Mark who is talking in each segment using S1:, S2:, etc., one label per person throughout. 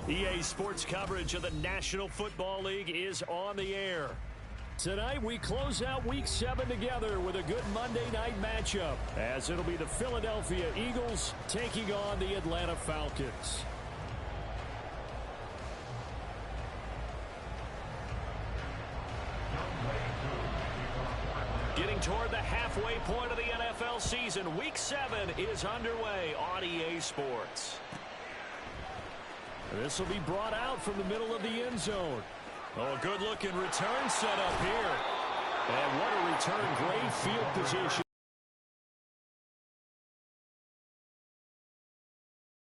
S1: EA Sports coverage of the National Football League is on the air. Tonight, we close out Week 7 together with a good Monday night matchup, as it'll be the Philadelphia Eagles taking on the Atlanta Falcons. Getting toward the halfway point of the NFL season, Week 7 is underway on EA Sports. This will be brought out from the middle of the end zone. Oh, a good-looking return set up here. And what a return. Great field position.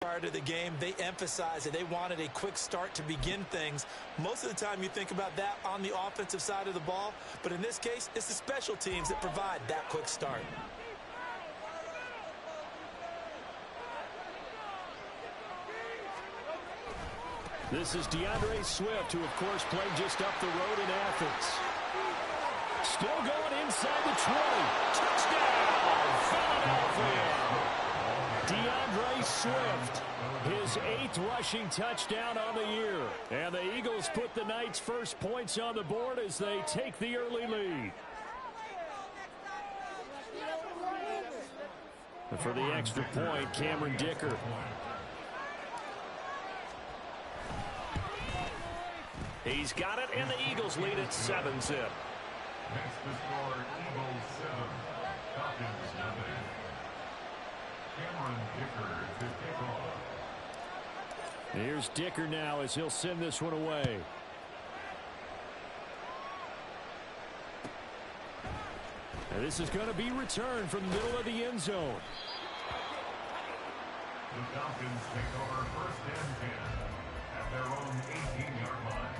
S2: Prior to the game, they emphasized that they wanted a quick start to begin things. Most of the time you think about that on the offensive side of the ball, but in this case, it's the special teams that provide that quick start.
S1: This is DeAndre Swift, who, of course, played just up the road in Athens. Still going inside the 20. Touchdown, Philadelphia. DeAndre Swift, his 8th rushing touchdown on the year. And the Eagles put the night's first points on the board as they take the early lead. And for the extra point, Cameron Dicker. He's got it, and the Eagles lead at 7-zip.
S3: Next to score, Eagles 7, Falcons 7. Cameron Dicker to kick off.
S1: Here's Dicker now as he'll send this one away. And this is going to be returned from the middle of the end zone.
S3: The Falcons take over 1st and 10 at their own 18-yard line.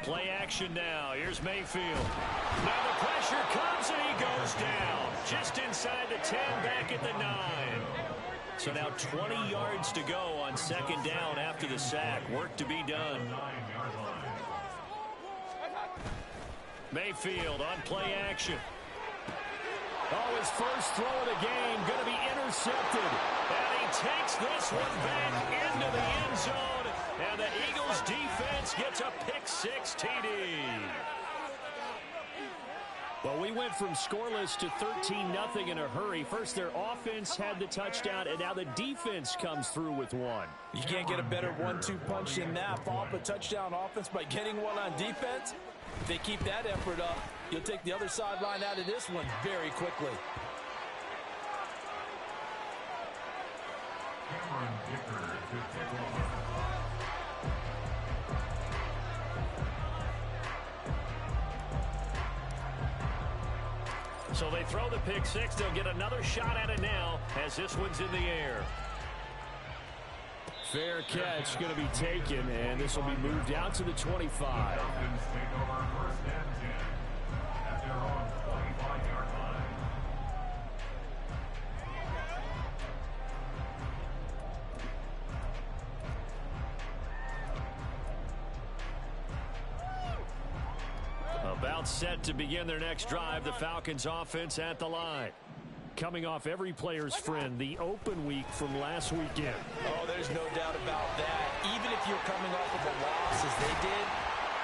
S1: Play action now. Here's Mayfield. Now the pressure comes and he goes down. Just inside the 10, back at the 9. So now 20 yards to go on 2nd down after the sack. Work to be done. Mayfield on play action. Oh, his first throw of the game going to be intercepted. And he takes this one back into the end zone. And the Eagles defense gets a pick-6 TD. Well, we went from scoreless to 13-0 in a hurry. First, their offense had the touchdown, and now the defense comes through with one.
S2: You can't get a better 1-2 punch than that. Follow up a touchdown offense by getting one on defense. If they keep that effort up, you'll take the other sideline out of this one very quickly.
S3: Cameron Dicker to kick off.
S1: So they throw the pick-6. They'll get another shot at it now as this one's in the air. Fair catch going to be taken, and this will be moved out to the 25.
S3: Falcons take over 1st and 10 at their own 25-yard line.
S1: About set to begin their next drive, the Falcons offense at the line. Coming off every player's friend, the open week from last weekend.
S2: Oh, there's no doubt about that. Even if you're coming off of a loss as they did,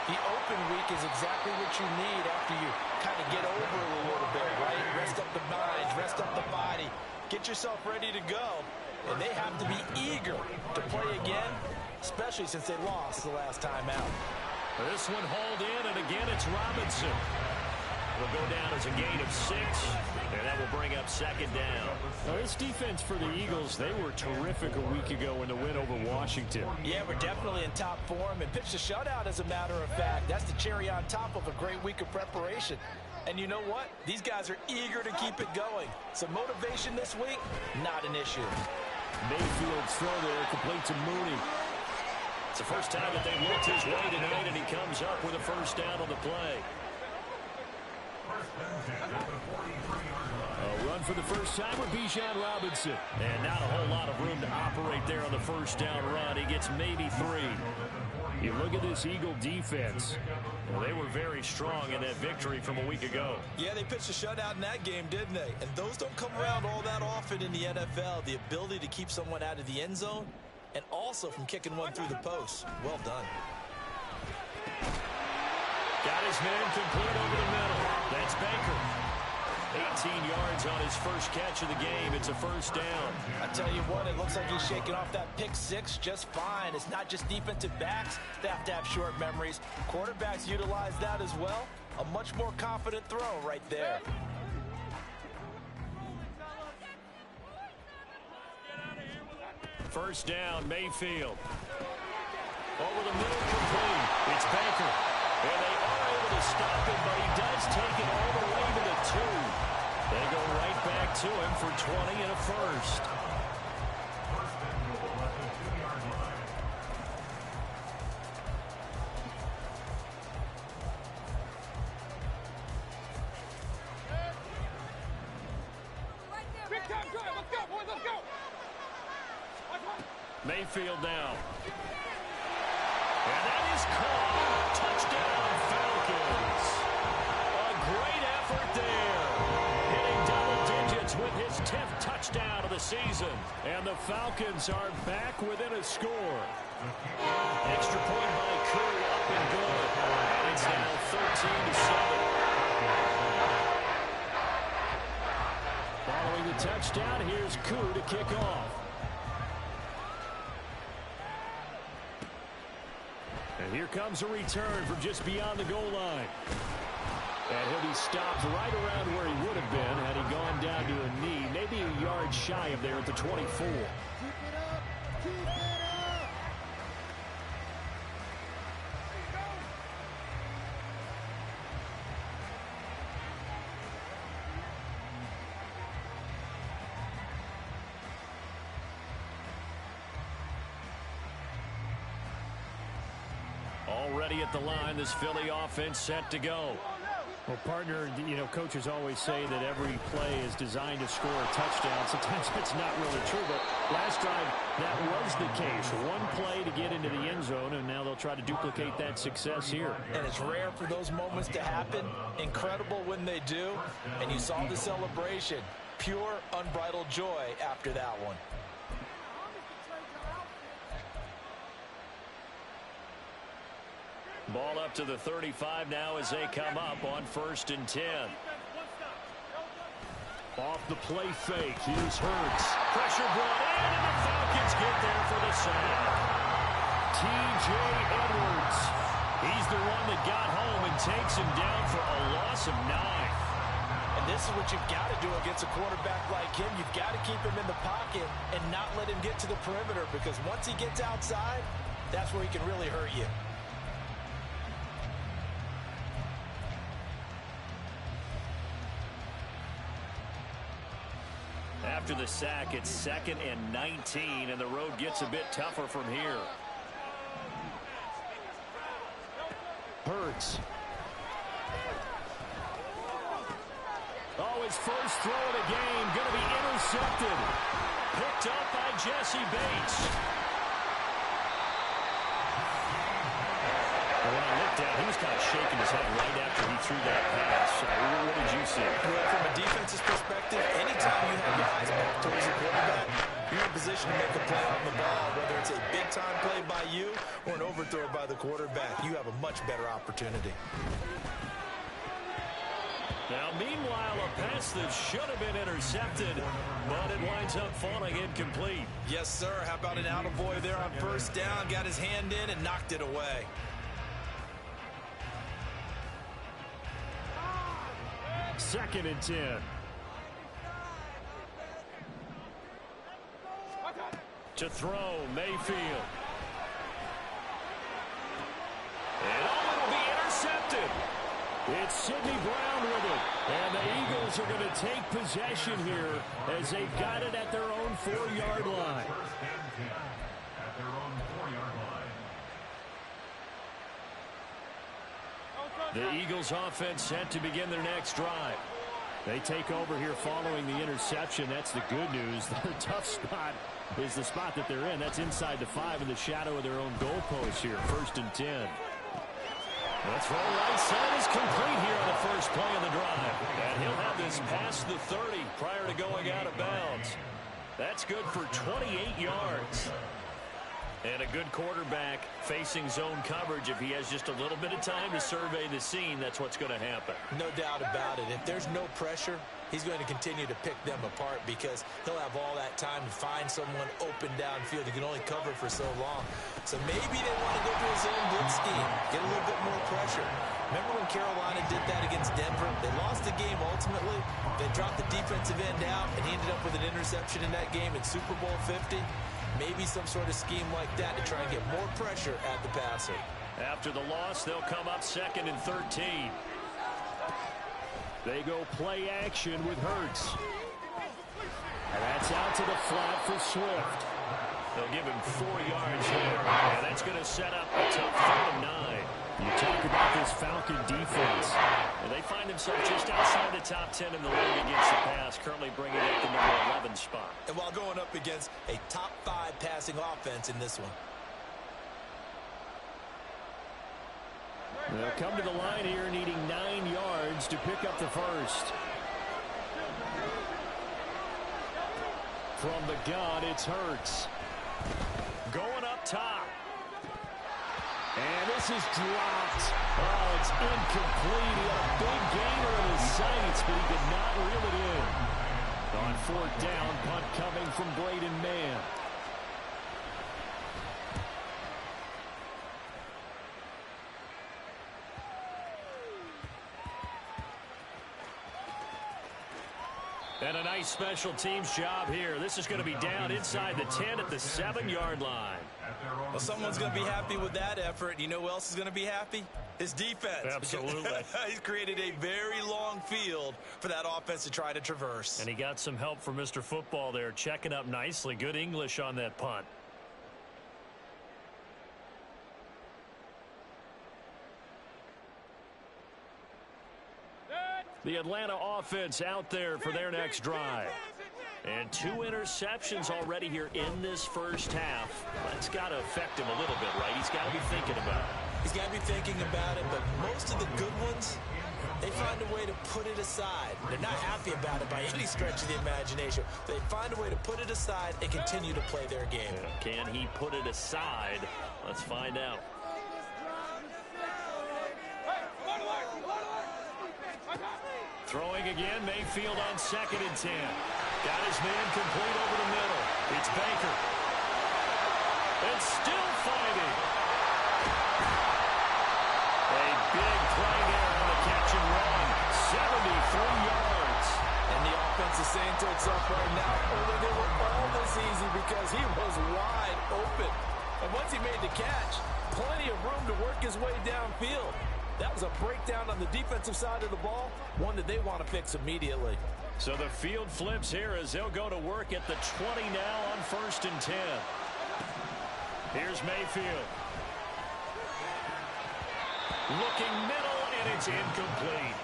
S2: the open week is exactly what you need after you kind of get over it a little bit, right? Rest up the mind, rest up the body, get yourself ready to go. And they have to be eager to play again, especially since they lost the last time out.
S1: This one hauled in, and again it's Robinson. It'll go down as a gain of 6, and that will bring up 2nd down. Now, this defense for the Eagles, they were terrific a week ago in the win over Washington.
S2: Yeah, we're definitely in top form and pitched a shutout, as a matter of fact. That's the cherry on top of a great week of preparation. And you know what? These guys are eager to keep it going. So motivation this week, not an issue.
S1: Mayfield's throw there, complete to Mooney. It's the first time that they've looked his way tonight, and he comes up with a 1st down on the play. A run for the first time with Bijan Robinson. And not a whole lot of room to operate there on the first down run. He gets maybe 3. You look at this Eagle defense. Well, they were very strong in that victory from a week ago.
S2: Yeah, they pitched a shutout in that game, didn't they? And those don't come around all that often in the NFL. The ability to keep someone out of the end zone and also from kicking one through the post. Well done.
S1: Got his man complete over the middle. That's Baker. 18 yards on his first catch of the game. It's a first down.
S2: I tell you what, it looks like he's shaking off that pick 6 just fine. It's not just defensive backs that have to have short memories. Quarterbacks utilize that as well. A much more confident throw right there.
S1: First down, Mayfield. Over the middle, complete. It's Baker. And they are able to stop him, but he does take it all the way to the 2. They go right back to him for 20 and a first. Mayfield now. And that is caught. Touchdown, Falcons. A great effort there. Hitting double digits with his 10th touchdown of the season. And the Falcons are back within a score. Extra point by Curry up and good. And it's now 13-7. Following the touchdown, here's Koo to kick off. And here comes a return from just beyond the goal line. And he'll be stopped right around where he would have been had he gone down to a knee, maybe a yard shy of there at the 24. Already at the line, this Philly offense set to go. Well, partner, you know, coaches always say that every play is designed to score a touchdown. Sometimes that's not really true, but last drive, that was the case. One play to get into the end zone, and now they'll try to duplicate that success here.
S2: And it's rare for those moments to happen. Incredible when they do. And you saw the celebration. Pure, unbridled joy after that one.
S1: Ball up to the 35 now as they come up on 1st and 10. Off the play fake. Here's Hurts. Pressure brought in, and the Falcons get there for the sack. T.J. Edwards. He's the one that got home and takes him down for a loss of 9.
S2: And this is what you've got to do against a quarterback like him. You've got to keep him in the pocket and not let him get to the perimeter, because once he gets outside, that's where he can really hurt you.
S1: After the sack, it's 2nd and 19, and the road gets a bit tougher from here. Hurts. Oh, his first throw of the game going to be intercepted. Picked up by Jesse Bates. When I looked at, he was kind of shaking his head right after he threw that pass. What did you see?
S2: Well, from a defense's perspective, anytime you have your eyes back towards the quarterback, you're in position to make a play on the ball, whether it's a big-time play by you or an overthrow by the quarterback. You have a much better opportunity.
S1: Now, meanwhile, a pass that should have been intercepted, but it winds up falling incomplete.
S2: Yes, sir. How about an attaboy there on 1st down? Got his hand in and knocked it away.
S1: 2nd and 10. To throw, Mayfield. And it'll be intercepted. It's Sidney Brown with it. And the Eagles are going to take possession here as they've got it at their own 4-yard line.
S3: At their own 4-yard line.
S1: The Eagles offense set to begin their next drive. They take over here following the interception. That's the good news. The tough spot is the spot that they're in. That's inside the 5 in the shadow of their own goalpost here. 1st and 10. That throw right side is complete here on the first play of the drive. And he'll have this past the 30 prior to going out of bounds. That's good for 28 yards. And a good quarterback facing zone coverage. If he has just a little bit of time to survey the scene, that's what's going to happen.
S2: No doubt about it. If there's no pressure, he's going to continue to pick them apart because he'll have all that time to find someone open downfield. He can only cover for so long. So maybe they want to go to his own blitz scheme, get a little bit more pressure. Remember when Carolina did that against Denver? They lost the game ultimately. They dropped the defensive end out, and he ended up with an interception in that game in Super Bowl 50. Maybe some sort of scheme like that to try and get more pressure at the passer.
S1: After the loss, they'll come up 2nd and 13. They go play action with Hurts. And that's out to the flat for Swift. They'll give him 4 yards there. And that's going to set up a tough 3rd and 9. You talk about this Falcon defense. And they find themselves just outside the top 10 in the league against the pass, currently bringing up the number 11 spot.
S2: And while going up against a top 5 passing offense in this one.
S1: They'll come to the line here needing 9 yards to pick up the first. From the gun, it's Hurts. Going up top. And this is dropped. Oh, it's incomplete. He had a big gainer in his sights, but he could not reel it in. On 4th down, punt coming from Braden Mann. And a nice special teams job here. This is going to be down inside the 10 at the 7-yard line.
S2: Well, someone's going to be happy with that effort. You know who else is going to be happy? His defense.
S1: Absolutely.
S2: He's created a very long field for that offense to try to traverse.
S1: And he got some help from Mr. Football there, checking up nicely. Good English on that punt. The Atlanta offense out there for their next drive. And 2 interceptions already here in this first half. That's got to affect him a little bit, right? He's got to be thinking about it.
S2: He's got to be thinking about it, but most of the good ones, they find a way to put it aside. They're not happy about it by any stretch of the imagination. They find a way to put it aside and continue to play their game.
S1: Yeah. Can he put it aside? Let's find out. Throwing again, Mayfield on 2nd and 10. Got his man complete over the middle. It's Baker. And still fighting. A big play there on the catch and run. 73 yards.
S2: And the offense is saying to itself right now, oh, they were all this easy because he was wide open. And once he made the catch, plenty of room to work his way downfield. That was a breakdown on the defensive side of the ball, one that they want to fix immediately.
S1: So the field flips here as they'll go to work at the 20 now on 1st and 10. Here's Mayfield. Looking middle, and it's incomplete.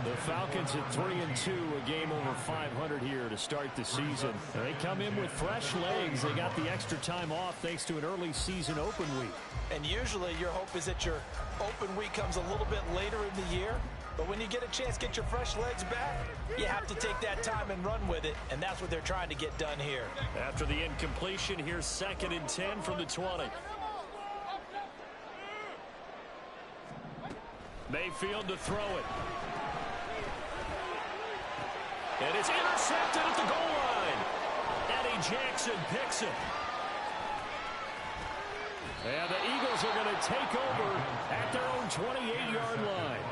S1: The Falcons at 3-2, a game over 500 here to start the season. They come in with fresh legs. They got the extra time off thanks to an early season open week.
S2: And usually your hope is that your open week comes a little bit later in the year. But when you get a chance to get your fresh legs back, you have to take that time and run with it. And that's what they're trying to get done here.
S1: After the incompletion, here's 2nd and 10 from the 20. Mayfield to throw it. And it's intercepted at the goal line. Eddie Jackson picks it. And the Eagles are going to take over at their own 28-yard line.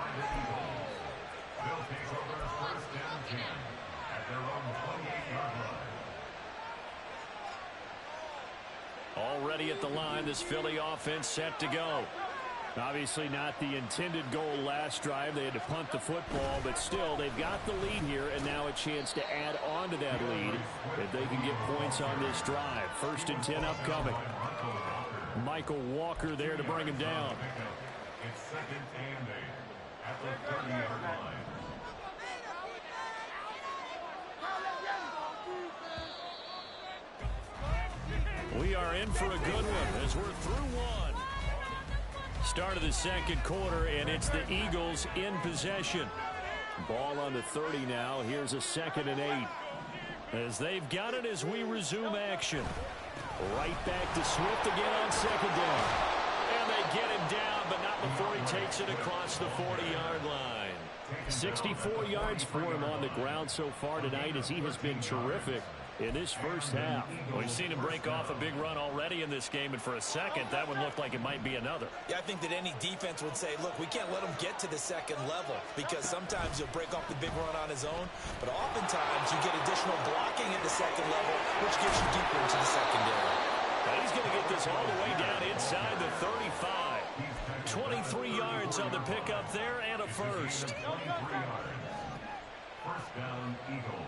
S3: They'll take over 1st and 10 at their own 28-yard line.
S1: Already at the line, this Philly offense set to go. Obviously not the intended goal last drive. They had to punt the football, but still, they've got the lead here, and now a chance to add on to that lead if they can get points on this drive. 1st and 10 upcoming. Michael Walker there to bring him down.
S3: It's 2nd and 8. at the 30-yard line.
S1: We are in for a good one as we're through one. Start of the second quarter, and it's the Eagles in possession. Ball on the 30 now. Here's a 2nd and 8. As they've got it as we resume action. Right back to Swift again on 2nd down. And they get him down, but not before he takes it across the 40-yard line. 64 yards for him on the ground so far tonight as he has been terrific in this first half.
S4: We've seen him break off a big run already in this game, and for a second, that one looked like it might be another.
S2: Yeah, I think that any defense would say, look, we can't let him get to the second level because sometimes he'll break off the big run on his own, but oftentimes you get additional blocking at the second level, which gets you deeper into the secondary.
S1: Now he's going to get this all the way down inside the 35. 23 yards on the pickup there and a first.
S3: 23 yards. First down, Eagles.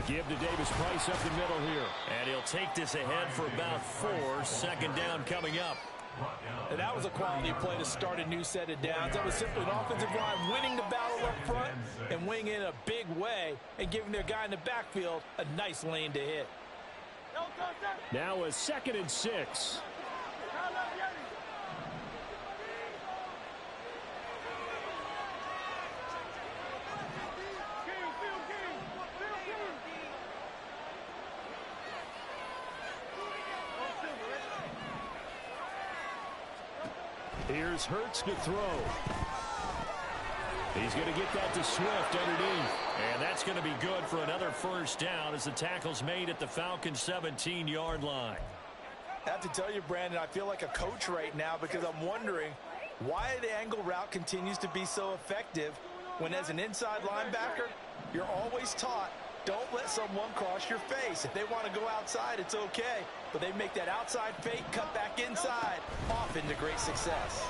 S1: Give to Davis Price up the middle here.
S4: And he'll take this ahead for about 4. 2nd down coming up.
S2: And that was a quality play to start a new set of downs. That was simply an offensive line winning the battle up front and winning in a big way and giving their guy in the backfield a nice lane to hit.
S1: Now a 2nd and 6. Here's Hurts to throw. He's going to get that to Swift underneath.
S4: And that's going to be good for another first down as the tackle's made at the Falcons' 17-yard line.
S2: I have to tell you, Brandon, I feel like a coach right now because I'm wondering why the angle route continues to be so effective when as an inside linebacker, you're always taught, don't let someone cross your face. If they want to go outside, it's okay. But they make that outside fake, cut back inside, often to great success.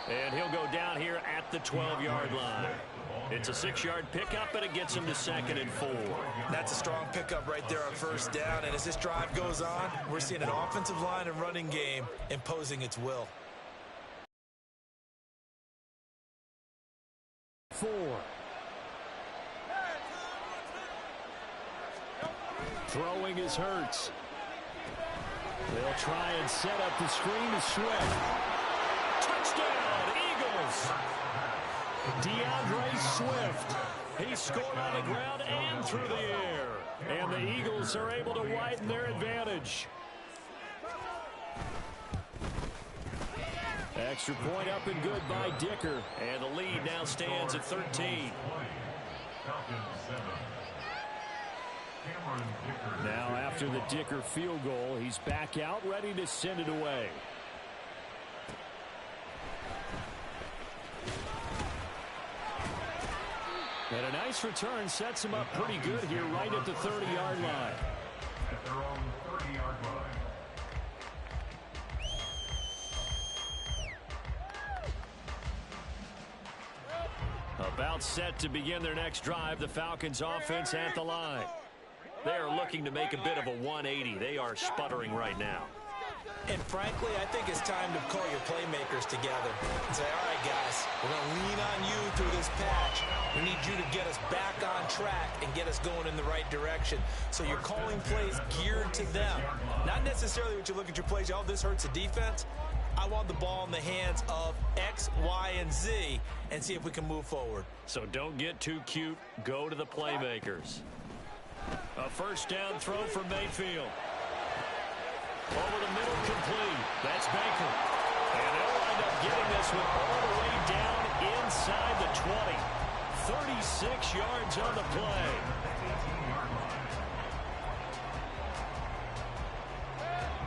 S4: And he'll go down here at the 12-yard line. It's a 6-yard pickup, and it gets him to 2nd and 4.
S2: That's a strong pickup right there on first down. And as this drive goes on, we're seeing an offensive line and running game imposing its will.
S1: 4. Throwing is Hurts. They'll try and set up the screen to Swift. Touchdown, Eagles! DeAndre Swift. He scored on the ground and through the air. And the Eagles are able to widen their advantage. Extra point up and good by Dicker.
S4: And the lead now stands at 13.
S1: Now after the Dicker field goal, he's back out ready to send it away. And a nice return sets him up pretty good here right at the 30-yard line.
S3: At their own 30-yard line.
S1: About set to begin their next drive, the Falcons offense at the line.
S4: They are looking to make a bit of a 180. They are sputtering right now.
S2: And frankly, I think it's time to call your playmakers together and say, all right, guys, we're going to lean on you through this patch. We need you to get us back on track and get us going in the right direction. So you're calling plays geared to them. Not necessarily what you look at your plays, oh, this hurts the defense. I want the ball in the hands of X, Y, and Z and see if we can move forward.
S4: So don't get too cute. Go to the playmakers.
S1: A first down throw for Mayfield. Over the middle, complete. That's Baker. And they'll wind up getting this one all the way down inside the 20. 36 yards on the play.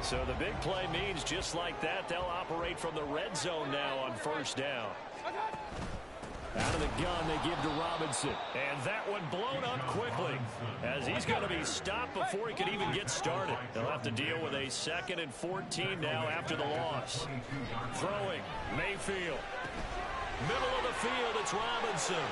S1: So the big play means just like that, they'll operate from the red zone now on first down. Out of the gun, they give to Robinson. And that one blown up quickly as he's going to be stopped before he could even get started. They'll have to deal with a 2nd and 14 now after the loss. Throwing, Mayfield. Middle of the field, it's Robinson.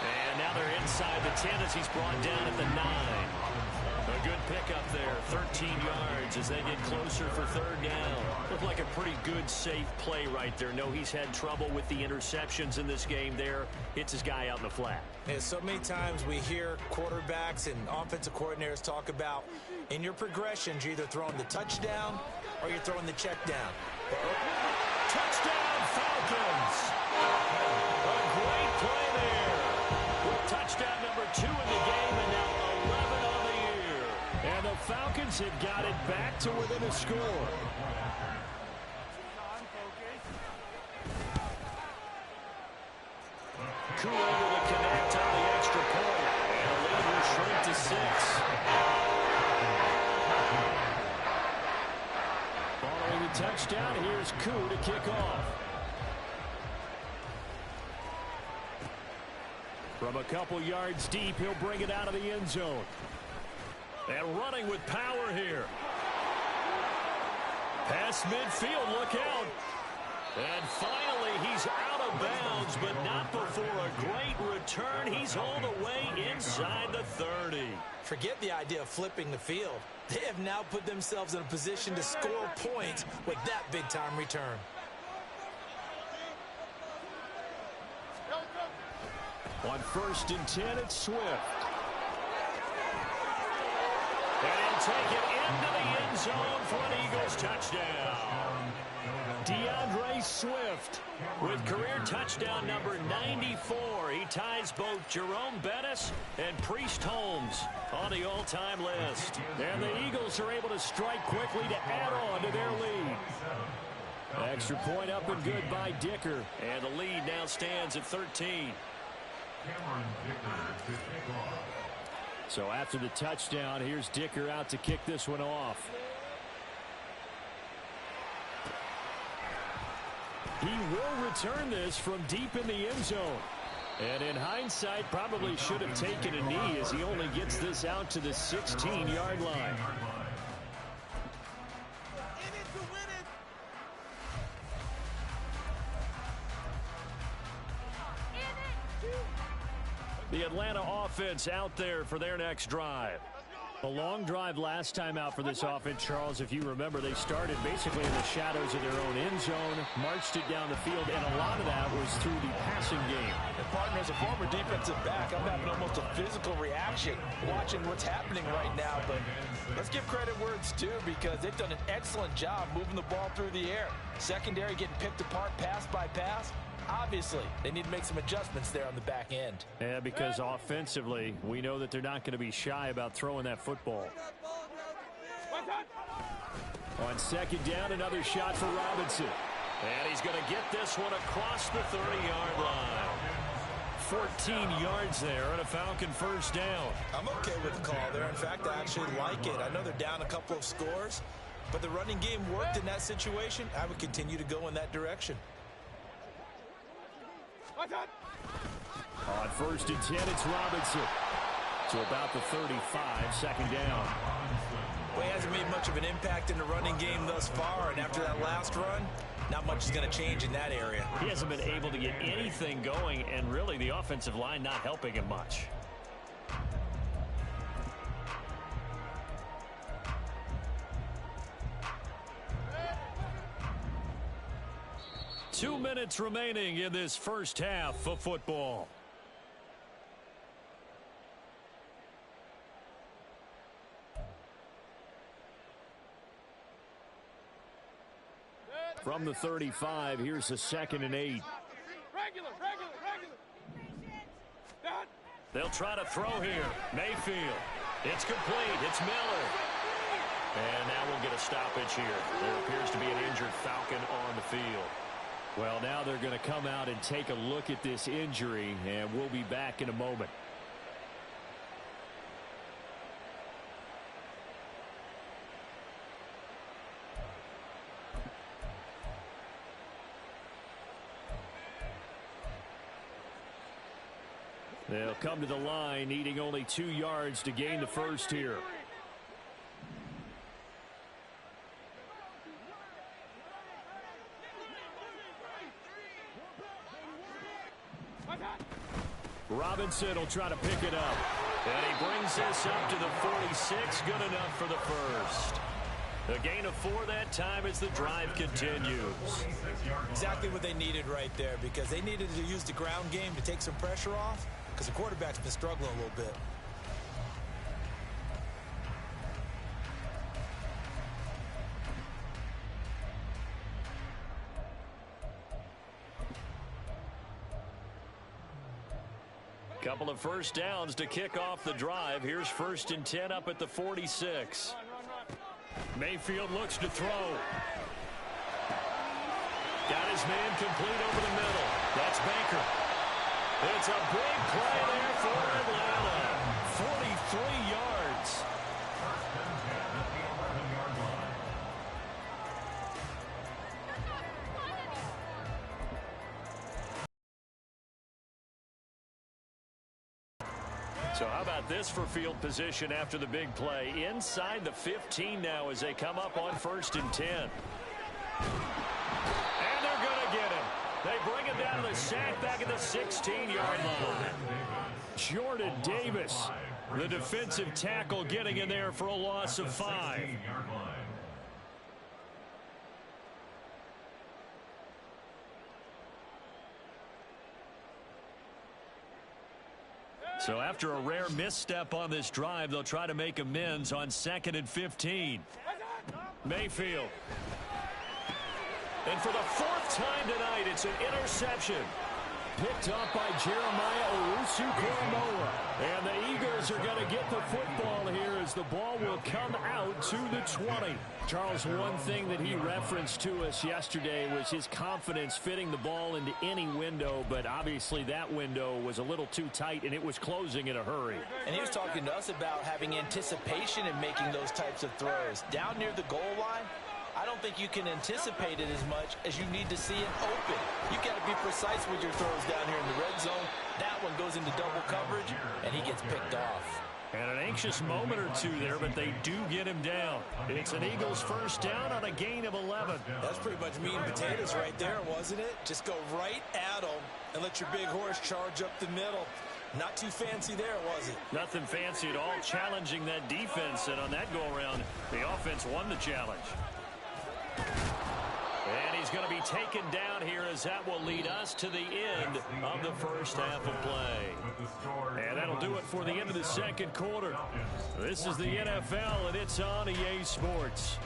S1: And now they're inside the 10 as he's brought down at the 9. A good
S4: pickup there, 13 yards as they get closer for third down. Looked like a pretty good, safe play right there. No, he's had trouble with the interceptions in this game there. Hits his guy out in the flat.
S2: Yeah, so many times we hear quarterbacks and offensive coordinators talk about in your progressions, you're either throwing the touchdown or you're throwing the check down.
S4: Touchdown, Falcons! A great play there. With touchdown number 2 in the game and now 11 on the year.
S1: And the Falcons have got it back to within a score.
S4: Koo able to connect on the extra point. And the lead will shrink to 6.
S1: Following the touchdown, here's Koo to kick off. From a couple yards deep, he'll bring it out of the end zone.
S4: And running with power here. Past midfield, look out. And finally, he's out of bounds, but not before a great return. He's all the way inside the 30.
S2: Forget the idea of flipping the field. They have now put themselves in a position to score points with that big-time return.
S1: On 1st and 10, it's Swift.
S4: And he'll take it into the end zone for an Eagles touchdown.
S1: DeAndre Swift
S4: With career touchdown number 94, he ties both Jerome Bettis and Priest Holmes on the all-time list.
S1: And the Eagles are able to strike quickly to add on to their lead. Extra point up and good by Dicker.
S4: And the lead now stands at 13.
S1: So after the touchdown, here's Dicker out to kick this one off. He will return this from deep in the end zone. And in hindsight, probably should have taken a knee as he only gets this out to the 16-yard line.
S4: The Atlanta offense out there for their next drive.
S1: A long drive last time out for this offense, Charles. If you remember, they started basically in the shadows of their own end zone, marched it down the field, and a lot of that was through the passing game.
S2: And partner, as a former defensive back, I'm having almost a physical reaction watching what's happening right now. But let's give credit where it's due, because they've done an excellent job moving the ball through the air. Secondary getting picked apart pass by pass. Obviously, they need to make some adjustments there on the back end.
S1: Yeah, because offensively, we know that they're not going to be shy about throwing that football. On 2nd down, another shot for Robinson.
S4: And he's going to get this one across the 30-yard line. 14 yards there and a Falcon first down.
S2: I'm okay with the call there. In fact, I actually like it. I know they're down a couple of scores, but the running game worked in that situation. I would continue to go in that direction.
S1: On 1st and 10, it's Robinson. To about the 35, 2nd down.
S2: Well, he hasn't made much of an impact in the running game thus far, and after that last run, not much is going to change in that area.
S4: He hasn't been able to get anything going, and really the offensive line not helping him much. Two minutes remaining in this first half of football.
S1: From the 35, here's the 2nd and 8.
S4: They'll try to throw here. Mayfield. It's complete. It's Miller. And now we'll get a stoppage here. There appears to be an injured Falcon on the field.
S1: Well, now they're going to come out and take a look at this injury, and we'll be back in a moment. They'll come to the line, needing only 2 yards to gain the first here. Robinson will try to pick it up.
S4: And he brings this up to the 46. Good enough for the first. A gain of 4 that time as the drive continues.
S2: Exactly what they needed right there, because they needed to use the ground game to take some pressure off, because the quarterback's been struggling a little bit.
S4: Couple of first downs to kick off the drive. Here's 1st and 10 up at the 46. Mayfield looks to throw. Got his man complete over the middle. That's Baker. It's a big play there for Atlanta. 43 yards. So how about this for field position after the big play? Inside the 15 now as they come up on 1st and 10. And they're going to get him. They bring him down to the sack back at the 16-yard line. Jordan Davis, the defensive tackle, getting in there for a loss of 5. So after a rare misstep on this drive, they'll try to make amends on 2nd and 15. Mayfield. And for the 4th time tonight, it's an interception. Picked up by Jeremiah Owusu-Koramoah. And the Eagles are going to get the football here as the ball will come out to the 20. Charles, one thing that he referenced to us yesterday was his confidence fitting the ball into any window, but obviously that window was a little too tight and it was closing in a hurry.
S2: And he was talking to us about having anticipation in making those types of throws. Down near the goal line, I don't think you can anticipate it as much as you need to see it open. You got to be precise with your throws down here in the red zone. That one goes into double coverage, and he gets picked off.
S4: And an anxious moment or two there, but they do get him down. It's an Eagles first down on a gain of 11.
S2: That's pretty much meat and potatoes right there, wasn't it? Just go right at them and let your big horse charge up the middle. Not too fancy there, was it?
S4: Nothing fancy at all, challenging that defense, and on that go-around, the offense won the challenge. And he's going to be taken down here as that will lead us to the end of the first half of play. And that'll do it for the end of the second quarter. This is the NFL, and it's on EA Sports.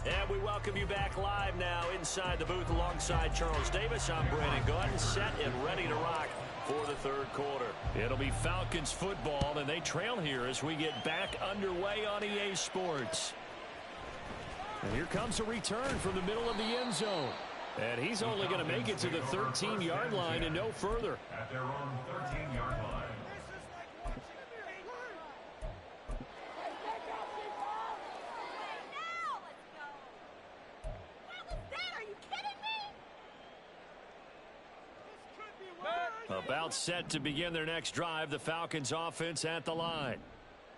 S4: And we welcome you back live now inside the booth alongside Charles Davis. I'm Brandon Gordon, set and ready to rock for the third quarter. It'll be Falcons football, and they trail here as we get back underway on EA Sports. And here comes a return from the middle of the end zone. And he's only going to make it to the 13-yard line and no further.
S3: At their own 13-yard line.
S4: About set to begin their next drive, the Falcons offense at the line.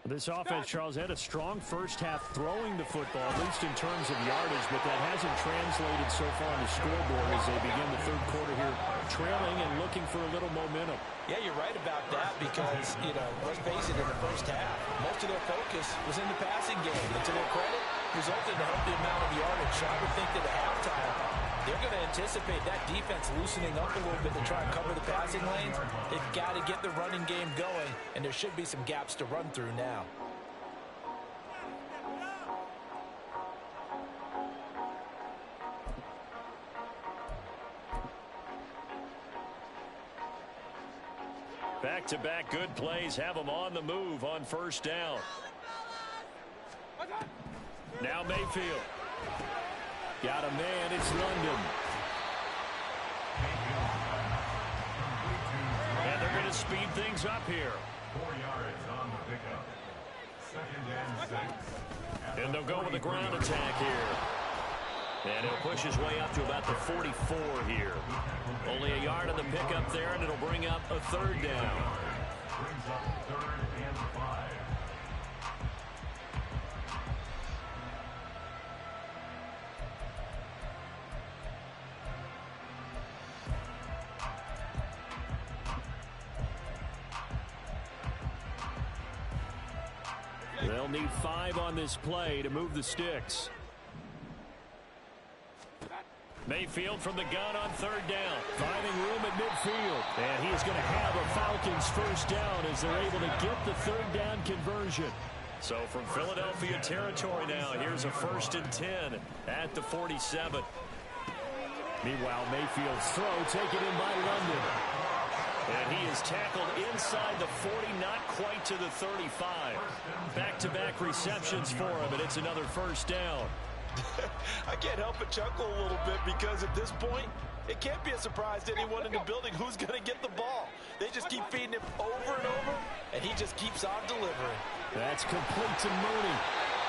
S4: This offense, Charles, had a strong first half throwing the football, at least in terms of yardage, but that hasn't translated so far on the scoreboard as they begin the third quarter here, trailing and looking for a little momentum.
S2: Yeah, you're right about that because, let's face it, in the first half, most of their focus was in the passing game. And to their credit, resulted in a healthy amount of yardage. So I would think that at halftime, they're going to anticipate that defense loosening up a little bit to try and cover the passing lanes. They've got to get the running game going, and there should be some gaps to run through now.
S4: Back-to-back good plays have them on the move on first down. Now Mayfield. Got a man, it's London. And they're going to speed things up here.
S3: 4 yards on the pickup. 2nd and 6.
S4: And they'll go with a ground attack here. And he'll push his way up to about the 44 here. Only a yard on the pickup there, and it'll bring up a third down.
S3: Brings up 3rd and 5.
S4: They'll need 5 on this play to move the sticks. Mayfield from the gun on 3rd down. Finding room at midfield. And he is going to have a Falcons first down as they're able to get the 3rd down conversion. So from Philadelphia territory now, here's a 1st and 10 at the 47. Meanwhile, Mayfield's throw taken in by London. And he is tackled inside the 40, not quite to the 35. Back-to-back receptions for him, and it's another first down.
S2: I can't help but chuckle a little bit because at this point, it can't be a surprise to anyone in the building who's going to get the ball. They just keep feeding him over and over, and he just keeps on delivering.
S4: That's complete to Mooney.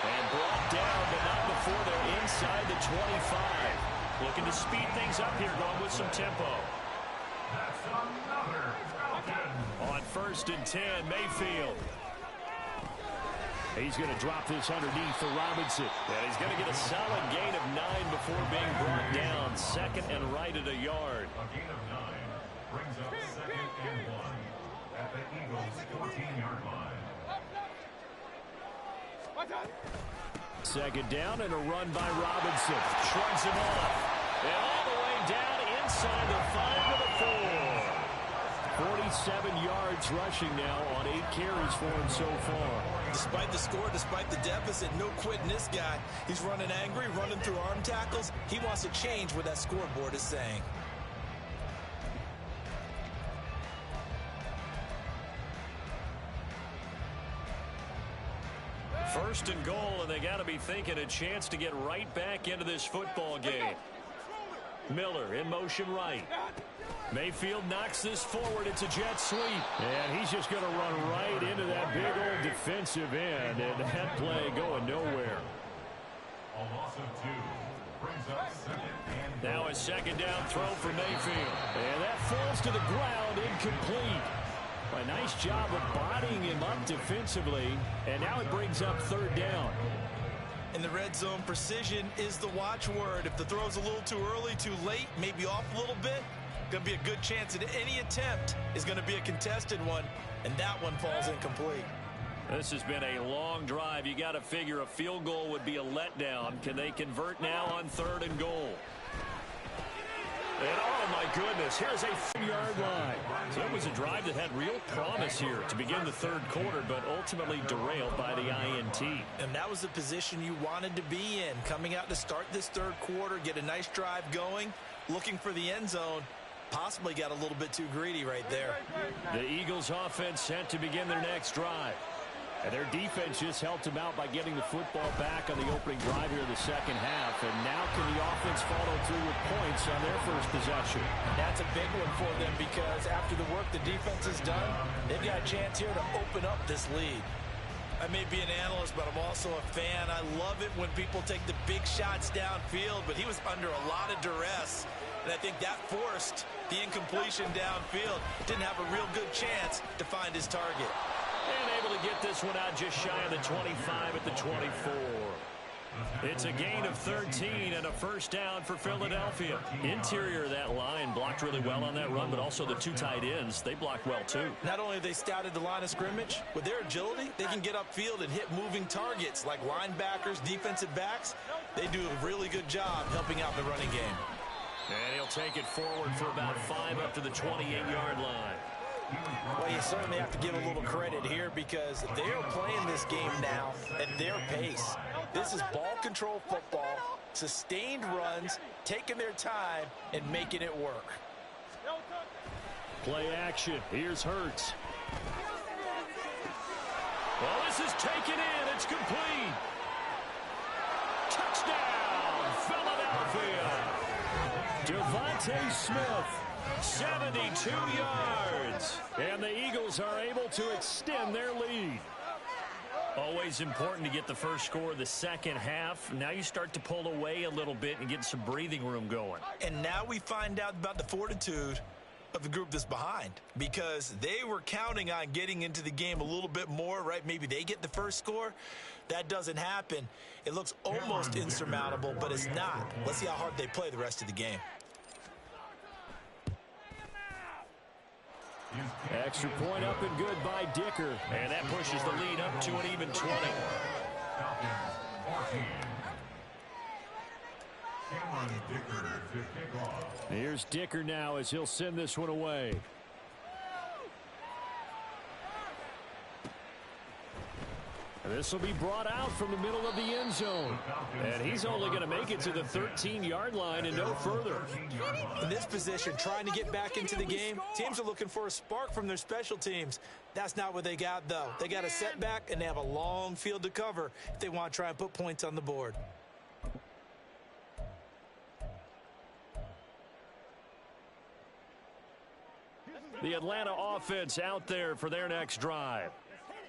S4: And brought down, but not before they're inside the 25. Looking to speed things up here, going with some tempo.
S3: That's another Falcon.
S4: On 1st and 10, Mayfield. He's going to drop this underneath for Robinson. And he's going to get a solid gain of 9 before being brought down. 2nd and right at a yard.
S3: A gain of 9 brings up 2nd and 1 at the Eagles' 14-yard line.
S4: 2nd down and a run by Robinson. Shrugs him off. And all the way down inside the 5 to the 4. 47 yards rushing now on 8 carries for him so far.
S2: Despite the score, despite the deficit, no quitting this guy. He's running angry, running through arm tackles. He wants to change what that scoreboard is saying.
S4: First and goal, and they got to be thinking a chance to get right back into this football game. Miller in motion right. Mayfield knocks this forward. It's a jet sweep. And he's just going to run right into that big old defensive end. And that play going nowhere.
S3: A loss of 2 brings up 2nd and
S4: now a 2nd down throw for Mayfield. And that falls to the ground, incomplete. A nice job of bodying him up defensively. And now it brings up 3rd down.
S2: In the red zone, precision is the watchword. If the throw's a little too early, too late, maybe off a little bit, going to be a good chance that any attempt is going to be a contested one, and that one falls incomplete.
S4: This has been a long drive. You got to figure a field goal would be a letdown. Can they convert now on 3rd and goal? And oh my goodness, here's a 3-yard line. So it was a drive that had real promise here to begin the 3rd quarter, but ultimately derailed by the INT.
S2: And that was the position you wanted to be in, coming out to start this 3rd quarter, get a nice drive going, looking for the end zone. Possibly got a little bit too greedy right there.
S4: The Eagles offense set to begin their next drive. And their defense just helped them out by getting the football back on the opening drive here in the 2nd half. And now can the offense follow through with points on their first possession?
S2: That's a big one for them because after the work the defense has done, they've got a chance here to open up this lead. I may be an analyst, but I'm also a fan. I love it when people take the big shots downfield, but he was under a lot of duress. And I think that forced the incompletion downfield. Didn't have a real good chance to find his target.
S4: And able to get this one out just shy of the 25 at the 24. It's a gain of 13 and a first down for Philadelphia. Interior of that line blocked really well on that run, but also the 2 tight ends, they blocked well too.
S2: Not only have they scouted the line of scrimmage, with their agility, they can get upfield and hit moving targets like linebackers, defensive backs. They do a really good job helping out the running game.
S4: And he'll take it forward for about 5 up to the 28-yard line.
S2: Well, you certainly have to give a little credit here because they're playing this game now at their pace. This is ball control football, sustained runs, taking their time, and making it work.
S4: Play action. Here's Hurts. Well, this is taken in. It's complete. Touchdown, Philadelphia. Devontae Smith. 72 yards. And the Eagles are able to extend their lead. Always important to get the first score of the 2nd half. Now you start to pull away a little bit and get some breathing room going.
S2: And now we find out about the fortitude of the group that's behind because they were counting on getting into the game a little bit more, right? Maybe they get the first score. That doesn't happen. It looks almost insurmountable, but it's not. Let's see how hard they play the rest of the game.
S4: Extra point up and good by Dicker. And that pushes the lead up to an even 20. Here's Dicker now as he'll send this one away. This will be brought out from the middle of the end zone. And he's only going to make it to the 13-yard line and no further.
S2: In this position, trying to get back into the game, teams are looking for a spark from their special teams. That's not what they got, though. They got a setback, and they have a long field to cover if they want to try and put points on the board.
S4: The Atlanta offense out there for their next drive.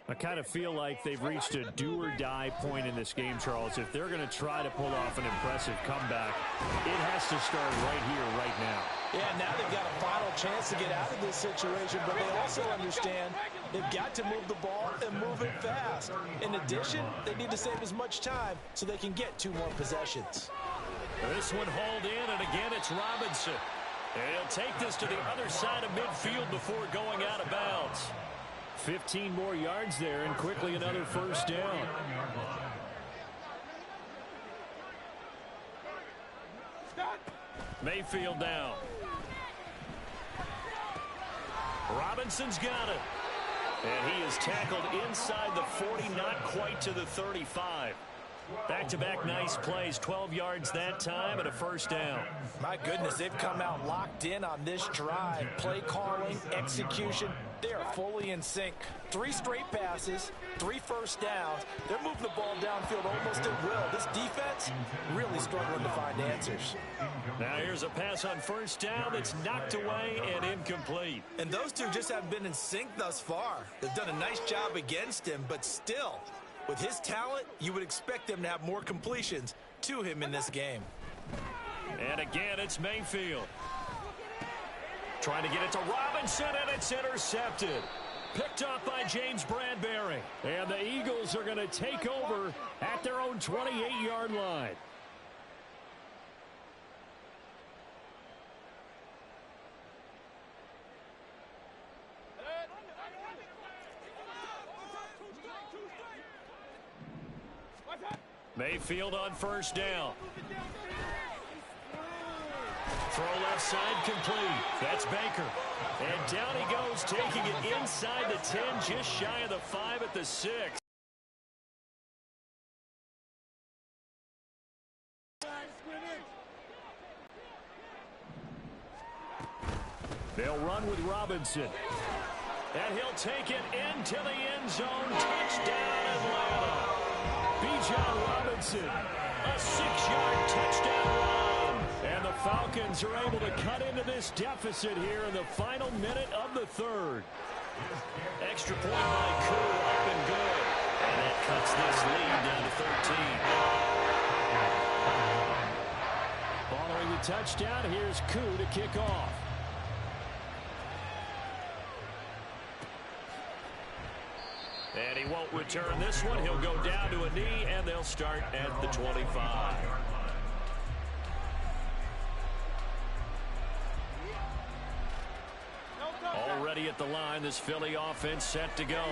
S4: I kind of feel like they've reached a do-or-die point in this game, Charles. If they're going to try to pull off an impressive comeback, it has to start right here, right now.
S2: Yeah, now they've got a final chance to get out of this situation, but they also understand they've got to move the ball and move it fast. In addition, they need to save as much time so they can get 2 more possessions.
S4: This one hauled in, and again it's Robinson. And he'll take this to the other side of midfield before going out of bounds. 15 more yards there, and quickly another first down. Mayfield down. Robinson's got it. And he is tackled inside the 40, not quite to the 35. Back-to-back nice plays, 12 yards that time and a first down.
S2: My goodness, they've come out locked in on this drive. Play calling, execution, they are fully in sync. 3 straight passes, 3 first downs. They're moving the ball downfield almost at will. This defense really struggling to find answers.
S4: Now here's a pass on first down that's knocked away and incomplete.
S2: And those two just haven't been in sync thus far. They've done a nice job against him, but still, with his talent, you would expect them to have more completions to him in this game.
S4: And again, it's Mayfield. Trying to get it to Robinson, and it's intercepted. Picked off by James Bradbury. And the Eagles are going to take over at their own 28-yard line. Mayfield on first down. Throw left side complete. That's Baker. And down he goes, taking it inside the 10, just shy of the 5 at the 6. They'll run with Robinson. And he'll take it into the end zone. Touchdown, Atlanta. PHI Robinson, a 6-yard touchdown run. And the Falcons are able to cut into this deficit here in the final minute of the 3rd. Extra point by Koo, up and good. And that cuts this lead down to 13. Following the touchdown, here's Koo to kick off. And he won't return this one. He'll go down to a knee, and they'll start at the 25. Already at the line, this Philly offense set to go.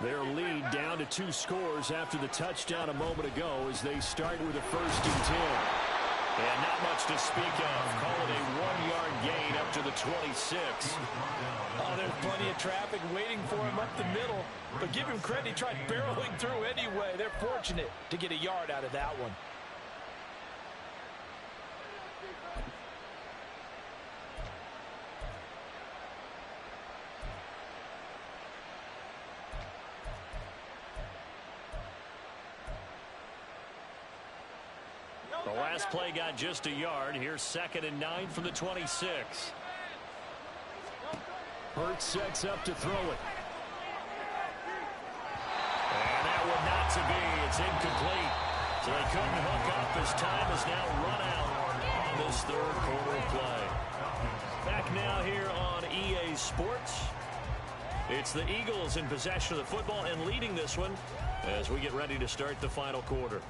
S4: Their lead down to 2 scores after the touchdown a moment ago as they start with a 1st and 10. And not much to speak of. Call it a 1-yard gain up to the 26.
S2: Oh, there's plenty of traffic waiting for him up the middle. But give him credit, he tried barreling through anyway. They're fortunate to get a yard out of that one.
S4: The last play got just a yard. Here's 2nd and 9 from the 26. Hurts sets up to throw it. And that one not to be. It's incomplete. So they couldn't hook up as time has now run out on this 3rd quarter play. Back now here on EA Sports. It's the Eagles in possession of the football and leading this one as we get ready to start the final quarter.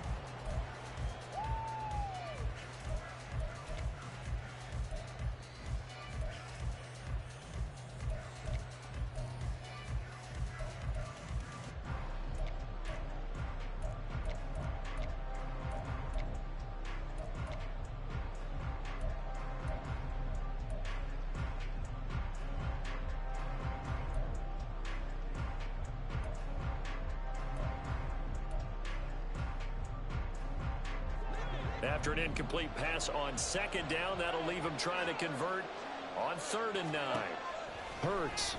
S4: After an incomplete pass on second down, that'll leave him trying to convert on 3rd and 9. Hurts.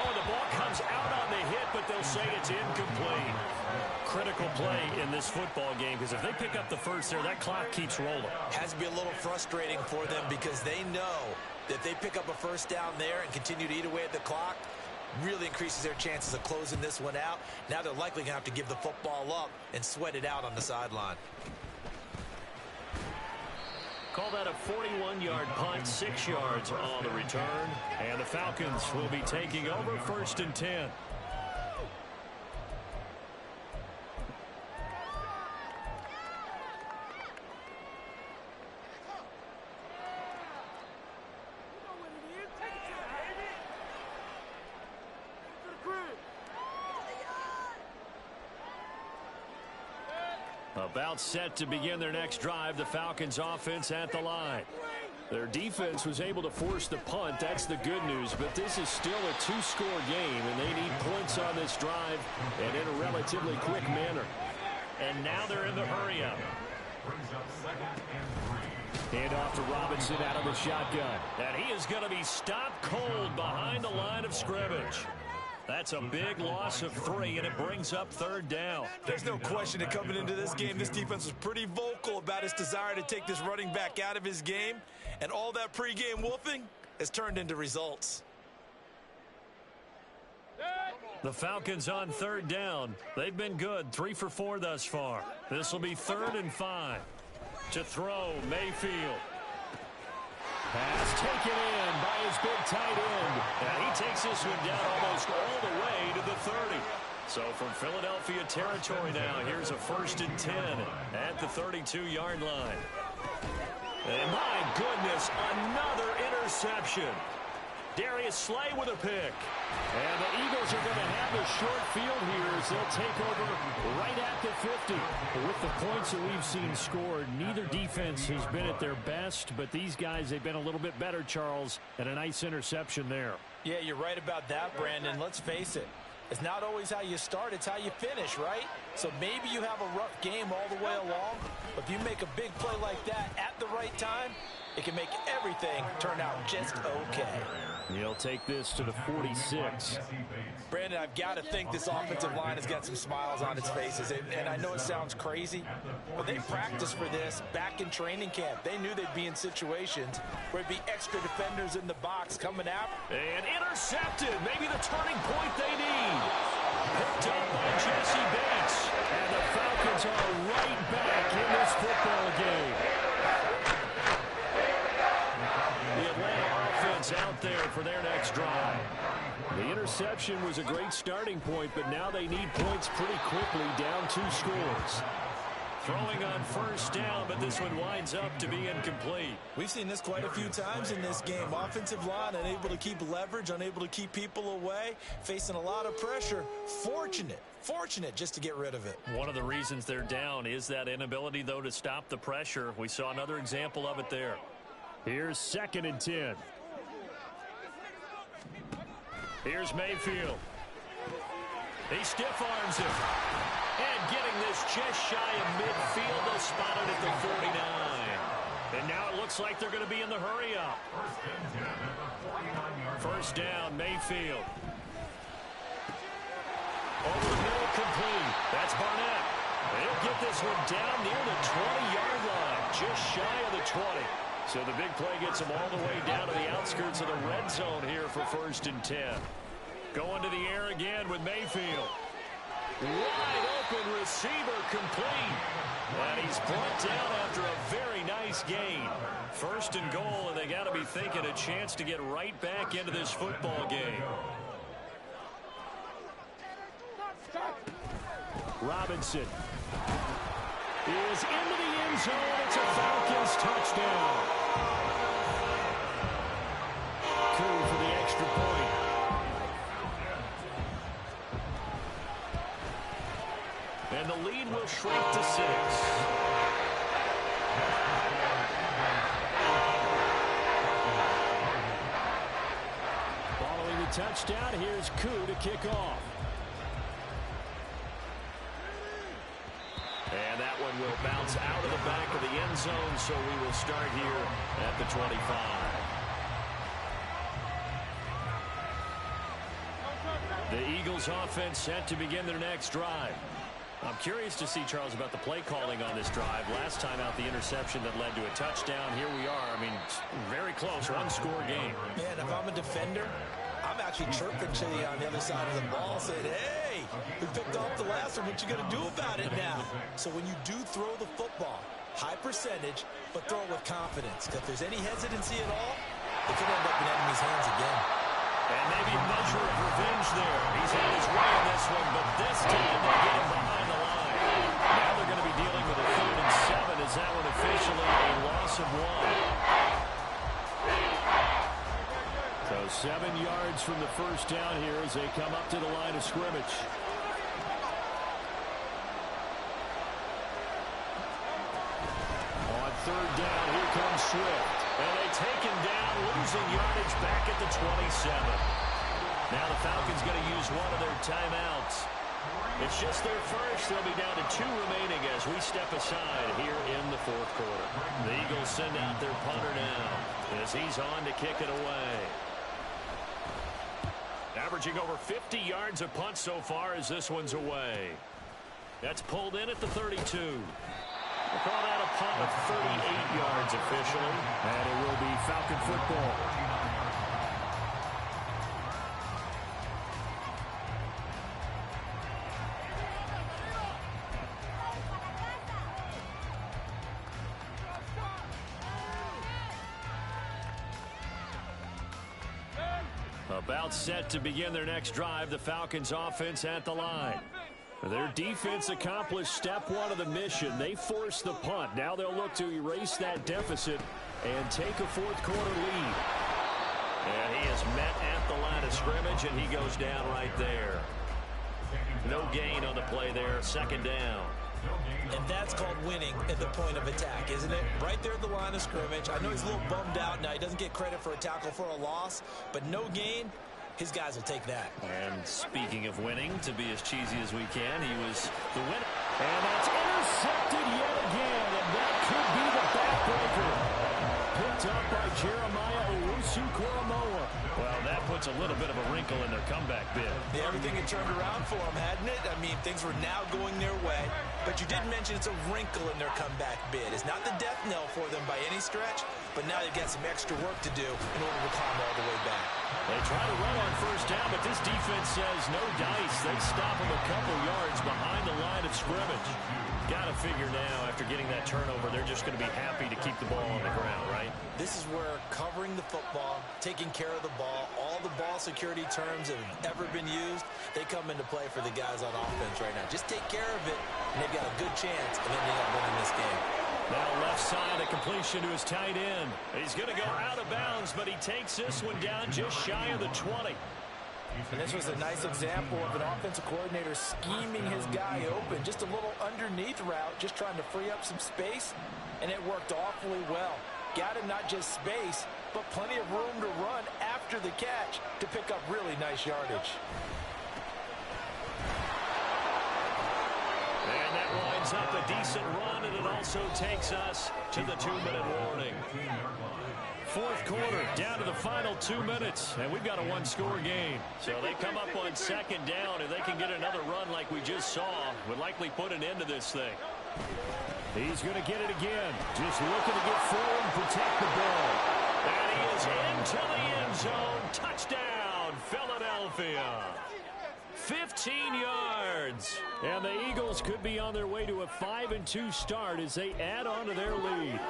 S4: Oh, the ball comes out on the hit, but they'll say it's incomplete. Critical play in this football game, because if they pick up the first there, that clock keeps rolling.
S2: Has to be a little frustrating for them because they know that if they pick up a first down there and continue to eat away at the clock, really increases their chances of closing this one out. Now they're likely going to have to give the football up and sweat it out on the sideline.
S4: Call that a 41-yard punt, 6 yards on the return. And the Falcons will be taking over 1st and 10. About set to begin their next drive, the Falcons offense at the line. Their defense was able to force the punt. That's the good news, but this is still a 2-score game, and they need points on this drive and in a relatively quick manner. And now they're in the hurry-up. Hand off to Robinson out of the shotgun. And he is going to be stopped cold behind the line of scrimmage. That's a big loss of 3, and it brings up 3rd down.
S2: There's no question that coming into this game, this defense was pretty vocal about its desire to take this running back out of his game, and all that pregame wolfing has turned into results.
S4: The Falcons on 3rd down. They've been good, 3 for 4 thus far. This will be 3rd and 5. To throw, Mayfield. Pass taken in by his big tight end. And he takes this one down almost all the way to the 30. So from Philadelphia territory now, here's a 1st and 10 at the 32-yard line. And my goodness, another interception. Darius Slay with a pick. And the Eagles are going to have a short field here as they'll take over right at the 50.
S1: With the points that we've seen scored, neither defense has been at their best, but these guys, they've been a little bit better, Charles, and a nice interception there.
S2: Yeah, you're right about that, Brandon. Let's face it. It's not always how you start, it's how you finish, right? So maybe you have a rough game all the way along, but if you make a big play like that at the right time, it can make everything turn out just okay.
S1: He'll take this to the 46.
S2: Brandon, I've got to think this offensive line has got some smiles on its faces. And I know it sounds crazy, but they practiced for this back in training camp. They knew they'd be in situations where there'd be extra defenders in the box coming out.
S4: And intercepted. Maybe the turning point they need. Picked up by Jesse Bates.
S1: And the Falcons are right back in this football game.
S4: The Atlanta offense out there for their next drive.
S1: The interception was a great starting point, but now they need points pretty quickly, down 2 scores.
S4: Throwing on 1st down, but this one winds up to be incomplete.
S2: We've seen this quite a few times in this game. Offensive line unable to keep leverage, unable to keep people away, facing a lot of pressure. Fortunate just to get rid of it.
S4: One of the reasons they're down is that inability, though, to stop the pressure. We saw another example of it there.
S1: Here's 2nd and 10.
S4: Here's Mayfield. He stiff arms him. And getting this just shy of midfield, they'll spot it at the 49. And now it looks like they're going to be in the hurry-up. 1st down, Mayfield. Over the middle, complete. That's Barnett. He'll get this one down near the 20-yard line, just shy of the 20. So the big play gets him all the way down to the outskirts of the red zone here for 1st and 10. Going to the air again with Mayfield. Wide open receiver, complete. And he's brought down after a very nice gain. 1st and goal, and they got to be thinking a chance to get right back into this football game.
S1: Robinson is into the end zone. It's a Falcons touchdown. Coup for the extra point.
S4: And the lead will shrink to 6.
S1: Following the touchdown, here's Coup to kick off.
S4: And that one will bounce out of the back of the end zone, so we will start here at the 25. The Eagles offense set to begin their next drive. I'm curious to see, Charles, about the play calling on this drive. Last time out, the interception that led to a touchdown. Here we are. I mean, very close, one-score game.
S2: Man, if I'm a defender, I'm actually chirping to you on the other side of the ball, saying, hey, we picked off the last one. What you going to do about it now? So when you do throw the football, high percentage, but throw it with confidence. Because if there's any hesitancy at all, it could end up in enemy's hands again.
S4: And maybe a measure of revenge there. He's had his way in this one, but this time they get him behind the line. Now they're going to be dealing with a 3rd and 7. Is that one officially a loss of 1? So 7 yards from the first down here as they come up to the line of scrimmage. On 3rd down, here comes Swift. And they take him down, losing yardage back at the 27. Now the Falcons going to use one of their timeouts. It's just their first. They'll be down to 2 remaining as we step aside here in the 4th quarter. The Eagles send out their punter now as he's on to kick it away. Averaging over 50 yards a punt so far as this one's away. That's pulled in at the 32. We'll call that a punt of 38 yards officially. And it will be Falcon football. About set to begin their next drive, the Falcons offense at the line. Their defense accomplished step 1 of the mission. They forced the punt. Now they'll look to erase that deficit and take a 4th quarter lead. And he is met at the line of scrimmage, and he goes down right there. No gain on the play there, 2nd down.
S2: And that's called winning at the point of attack, isn't it? Right there at the line of scrimmage. I know he's a little bummed out now. He doesn't get credit for a tackle for a loss, but no gain. His guys will take that.
S4: And speaking of winning, to be as cheesy as we can, he was the winner. And that's intercepted yet again, and that could be the backbreaker. Picked up by Jeremiah Owusu-Koramoah. Well, that puts a little bit of a wrinkle in their comeback bid.
S2: Yeah, everything had turned around for them, hadn't it? I mean, things were now going their way. But you did mention it's a wrinkle in their comeback bid. It's not the death knell for them by any stretch, but now they've got some extra work to do in order to climb all the way back.
S4: They try to run on 1st down, but this defense says no dice. They stop him a couple yards behind the line of scrimmage. Got to figure now, after getting that turnover, they're just going to be happy to keep the ball on the ground, right?
S2: This is where covering the football, taking care of the ball, all the ball security terms that have ever been used, they come into play for the guys on offense right now. Just take care of it, and they've got a good chance of ending up winning this game.
S4: Now left side, a completion to his tight end. He's going to go out of bounds, but he takes this one down just shy of the 20.
S2: And this was a nice example of an offensive coordinator scheming his guy open. Just a little underneath route, just trying to free up some space, and it worked awfully well. Got him not just space, but plenty of room to run after the catch to pick up really nice yardage.
S4: And that lines up a decent run, and it also takes us to the 2-minute warning. 4th quarter, down to the final 2 minutes, and we've got a 1-score game. So they come up on 2nd down, and they can get another run like we just saw. Would likely put an end to this thing. He's going to get it again. Just looking to get forward and protect the ball. And he is into the end zone. Touchdown, Philadelphia. 15 yards. And the Eagles could be on their way to a 5-2 start as they add on to their lead.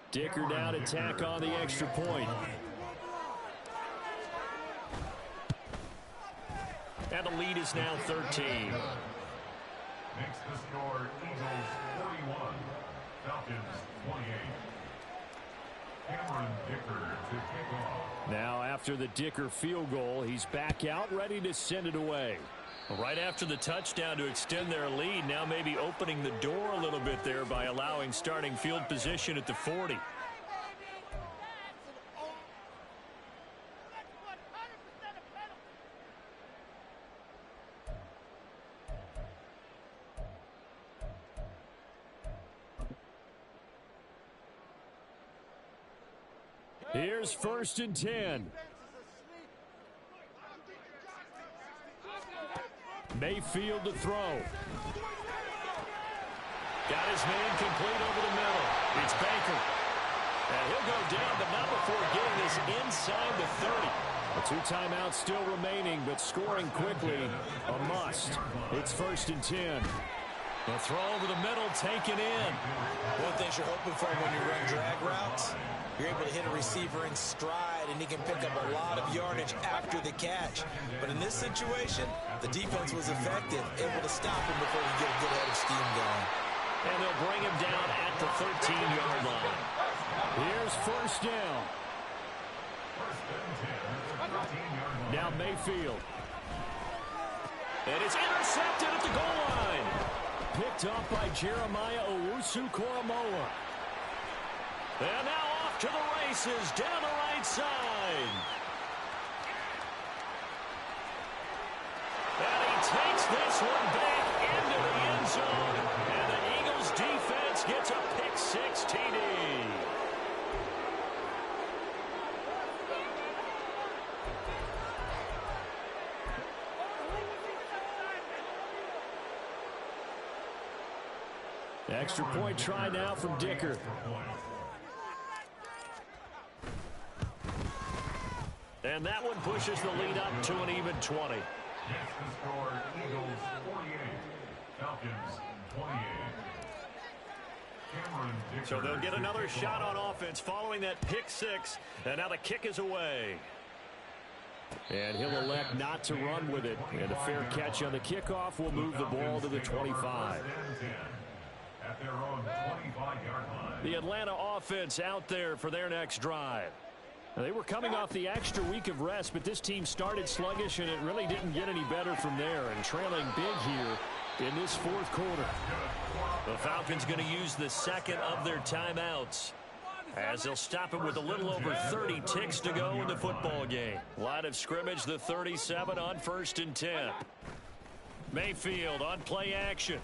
S4: Dicker down to tack on the extra point. And the lead is now 13.
S3: Makes the score Eagles 41, Falcons 28. Cameron Dicker to kick off.
S4: Now after the Dicker field goal, he's back out ready to send it away. Right after the touchdown to extend their lead, now maybe opening the door a little bit there by allowing starting field position at the 40.
S1: Here's 1st and 10. Mayfield to throw. Got his man complete over the middle. It's Baker. And he'll go down, but not before getting this inside the 30. A 2 timeouts still remaining, but scoring quickly, a must. It's 1st and 10. The throw over the middle, taken in.
S2: One of the things you're hoping for when you run drag routes, you're able to hit a receiver in stride, and he can pick up a lot of yardage after the catch. But in this situation, the defense was effective, able to stop him before he get a good head of steam going.
S1: And they'll bring him down at the 13-yard line. Here's 1st down. Now Mayfield. And it's intercepted at the goal line. Picked up by Jeremiah Owusu-Koramoah. And now off to the races down the right side. And he takes this one back into the end zone. And the Eagles defense gets a pick-6 TD. Extra point try now from Dicker. And that one pushes the lead up to an even 20.
S3: Next to score, Eagles 48, Falcons 28.
S1: So they'll get another shot on offense following that pick-6. And now the kick is away. And he'll elect not to run with it. And a fair catch on the kickoff will move the ball to the 25.
S3: At their own 25-yard line.
S1: The Atlanta offense out there for their next drive. Now, they were coming off the extra week of rest, but this team started sluggish, and it really didn't get any better from there. And trailing big here in this 4th quarter. The Falcons going to use the 2nd of their timeouts, as they'll stop it with a little over 30 ticks to go in the football game. Line of scrimmage, the 37 on 1st and 10. Mayfield on play action.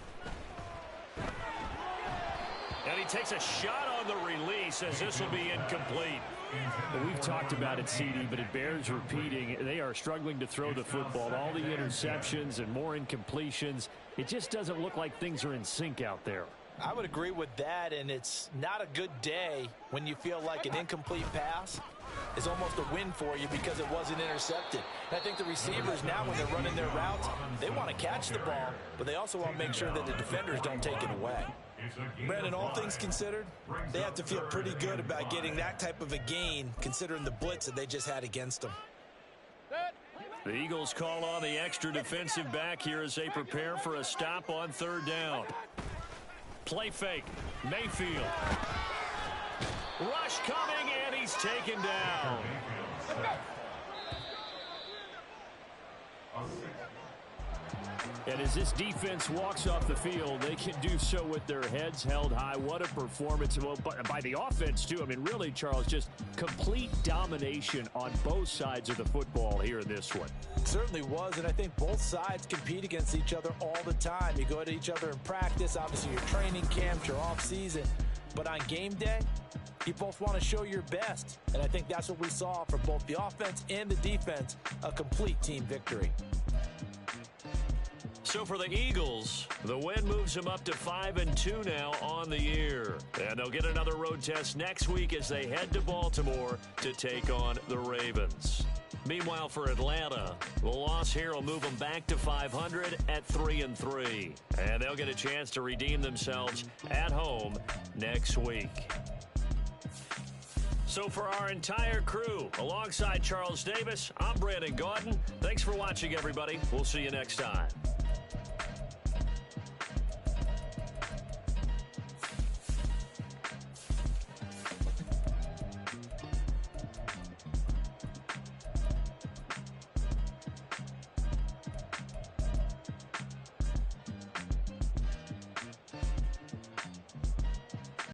S1: And he takes a shot on the release, as this will be incomplete. Well, we've talked about it, CD, but it bears repeating. They are struggling to throw the football. All the interceptions and more incompletions. It just doesn't look like things are in sync out there.
S2: I would agree with that, and it's not a good day when you feel like an incomplete pass is almost a win for you because it wasn't intercepted. And I think the receivers now, when they're running their routes, they want to catch the ball, but they also want to make sure that the defenders don't take it away. Brandon, all things considered, they have to feel pretty good about getting that type of a gain, considering the blitz that they just had against them.
S1: The Eagles call on the extra defensive back here as they prepare for a stop on 3rd down. Play fake. Mayfield. Rush coming, and he's taken down. And as this defense walks off the field, they can do so with their heads held high. What a performance by the offense, too. I mean, really, Charles, just complete domination on both sides of the football here in this one.
S2: It certainly was, and I think both sides compete against each other all the time. You go to each other in practice, obviously your training camps, your off-season. But on game day, you both want to show your best. And I think that's what we saw from both the offense and the defense, a complete team victory.
S1: So for the Eagles, the win moves them up to 5-2 now on the year. And they'll get another road test next week as they head to Baltimore to take on the Ravens. Meanwhile, for Atlanta, the loss here will move them back to 500 at 3-3. And they'll get a chance to redeem themselves at home next week. So for our entire crew, alongside Charles Davis, I'm Brandon Gaudin. Thanks for watching, everybody. We'll see you next time.